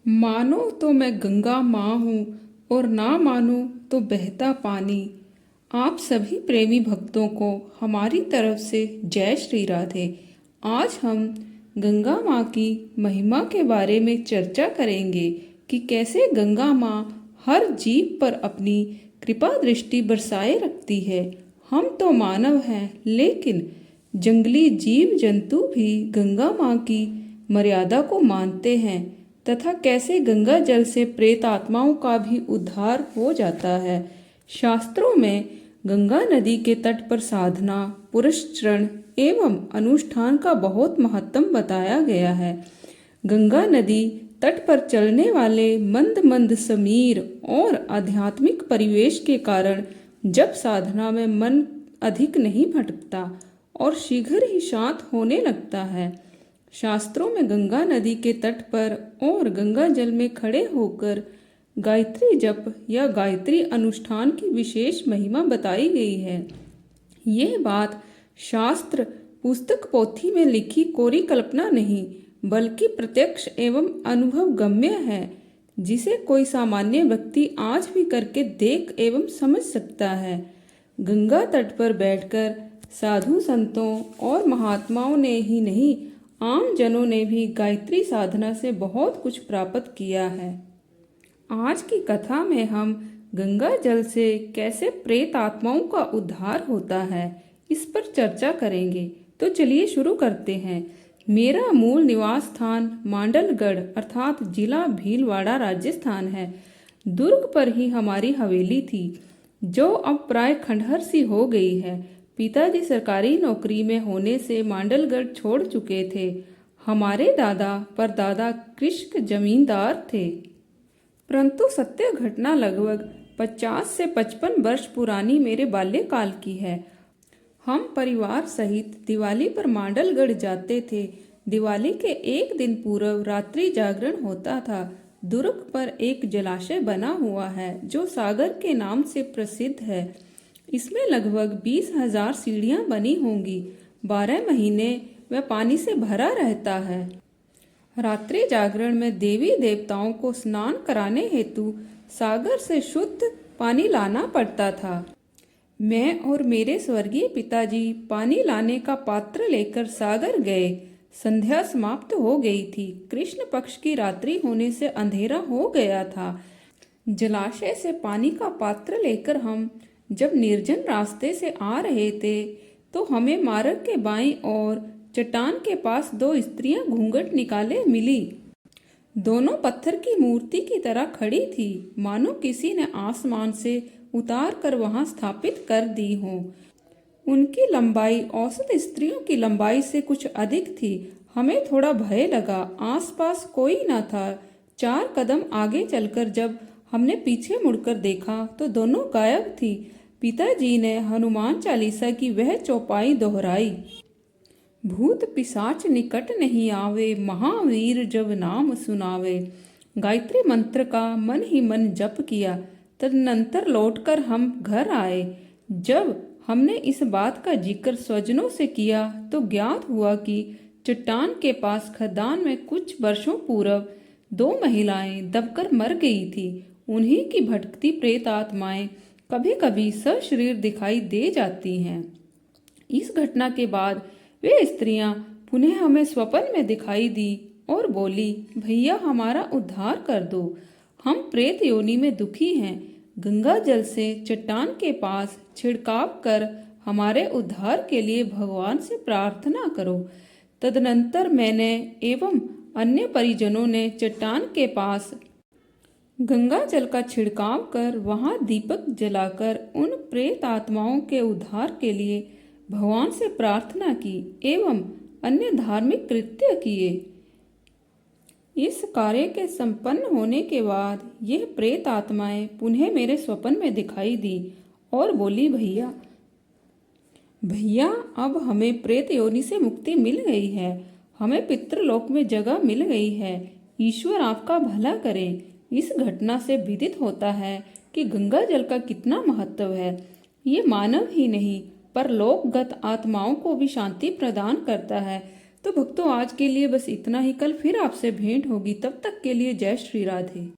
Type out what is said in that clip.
मानो तो मैं गंगा माँ हूँ और ना मानो तो बहता पानी। आप सभी प्रेमी भक्तों को हमारी तरफ से जय श्री राधे। आज हम गंगा माँ की महिमा के बारे में चर्चा करेंगे कि कैसे गंगा माँ हर जीव पर अपनी कृपा दृष्टि बरसाए रखती है। हम तो मानव हैं, लेकिन जंगली जीव जंतु भी गंगा माँ की मर्यादा को मानते हैं तथा कैसे गंगा जल से प्रेत आत्माओं का भी उद्धार हो जाता है। शास्त्रों में गंगा नदी के तट पर साधना, पुरस्चरण एवं अनुष्ठान का बहुत महत्व बताया गया है। गंगा नदी तट पर चलने वाले मंद मंद समीर और आध्यात्मिक परिवेश के कारण जब साधना में मन अधिक नहीं भटकता और शीघ्र ही शांत होने लगता है। शास्त्रों में गंगा नदी के तट पर और गंगा जल में खड़े होकर गायत्री जप या गायत्री अनुष्ठान की विशेष महिमा बताई गई है। यह बात शास्त्र पुस्तक पोथी में लिखी कोरी कल्पना नहीं, बल्कि प्रत्यक्ष एवं अनुभव गम्य है, जिसे कोई सामान्य व्यक्ति आज भी करके देख एवं समझ सकता है। गंगा तट पर बैठकर साधु संतों और महात्माओं ने ही नहीं, आम जनों ने भी गायत्री साधना से बहुत कुछ प्राप्त किया है। आज की कथा में हम गंगा जल से कैसे प्रेत आत्माओं का उद्धार होता है, इस पर चर्चा करेंगे। तो चलिए शुरू करते हैं। मेरा मूल निवास स्थान मांडलगढ़ अर्थात जिला भीलवाड़ा राजस्थान है। दुर्ग पर ही हमारी हवेली थी, जो अब प्राय खंडहर सी हो गई है। पिताजी सरकारी नौकरी में होने से मांडलगढ़ छोड़ चुके थे। हमारे दादा परदादा कृषक जमींदार थे, परंतु सत्य घटना लगभग 50 से 55 वर्ष पुरानी मेरे बाल्यकाल की है। हम परिवार सहित दिवाली पर मांडलगढ़ जाते थे। दिवाली के एक दिन पूर्व रात्रि जागरण होता था। दुर्ग पर एक जलाशय बना हुआ है, जो सागर के नाम से प्रसिद्ध है। इसमें लगभग 20,000 सीढ़ियां बनी होंगी। 12 महीने वह पानी से भरा रहता है। रात्रि जागरण में देवी देवताओं को स्नान कराने हेतु सागर से शुद्ध पानी लाना पड़ता था। मैं और मेरे स्वर्गीय पिताजी पानी लाने का पात्र लेकर सागर गए। संध्या समाप्त हो गई थी। कृष्ण पक्ष की रात्रि होने से अंधेरा हो गया था। जलाशय से पानी का पात्र लेकर हम जब निर्जन रास्ते से आ रहे थे, तो हमें मार्ग के बाईं ओर चट्टान के पास 2 स्त्रियां घूंघट निकाले मिली। दोनों पत्थर की मूर्ति की तरह खड़ी थी, मानो किसी ने आसमान से उतार कर वहां स्थापित कर दी हो। उनकी लंबाई औसत स्त्रियों की लंबाई से कुछ अधिक थी। हमें थोड़ा भय लगा। आसपास कोई न था। 4 कदम आगे चलकर जब हमने पीछे मुड़कर देखा तो दोनों गायब थी। पिताजी ने हनुमान चालीसा की वह चौपाई दोहराई, भूत पिशाच निकट नहीं आवे, महावीर जब नाम सुनावे। गायत्री मंत्र का मन ही मन जप किया। तदनंतर लौटकर हम घर आए। जब हमने इस बात का जिक्र स्वजनों से किया तो ज्ञात हुआ कि चट्टान के पास खदान में कुछ वर्षों पूर्व 2 महिलाएं दबकर मर गई थी। उन्हीं की भटकती प्रेत आत्माएं कभी कभी सशरीर दिखाई दे जाती हैं। इस घटना के बाद वे स्त्रियां पुनः हमें स्वप्न में दिखाई दी और बोली, भैया हमारा उद्धार कर दो, हम प्रेत योनि में दुखी हैं। गंगा जल से चट्टान के पास छिड़काव कर हमारे उद्धार के लिए भगवान से प्रार्थना करो। तदनंतर मैंने एवं अन्य परिजनों ने चट्टान के पास गंगा जल का छिड़काव कर वहां दीपक जलाकर उन प्रेत आत्माओं के उद्धार के लिए भगवान से प्रार्थना की एवं अन्य धार्मिक कृत्य किए। इस कार्य के संपन्न होने के बाद यह प्रेत आत्माएं पुनः मेरे स्वप्न में दिखाई दी और बोली, भैया भैया अब हमें प्रेत योनि से मुक्ति मिल गई है, हमें पितृलोक में जगह मिल गई है, ईश्वर आपका भला करे। इस घटना से विदित होता है कि गंगा जल का कितना महत्व है। ये मानव ही नहीं पर लोकगत आत्माओं को भी शांति प्रदान करता है। तो भक्तों आज के लिए बस इतना ही। कल फिर आपसे भेंट होगी, तब तक के लिए जय श्री राधे।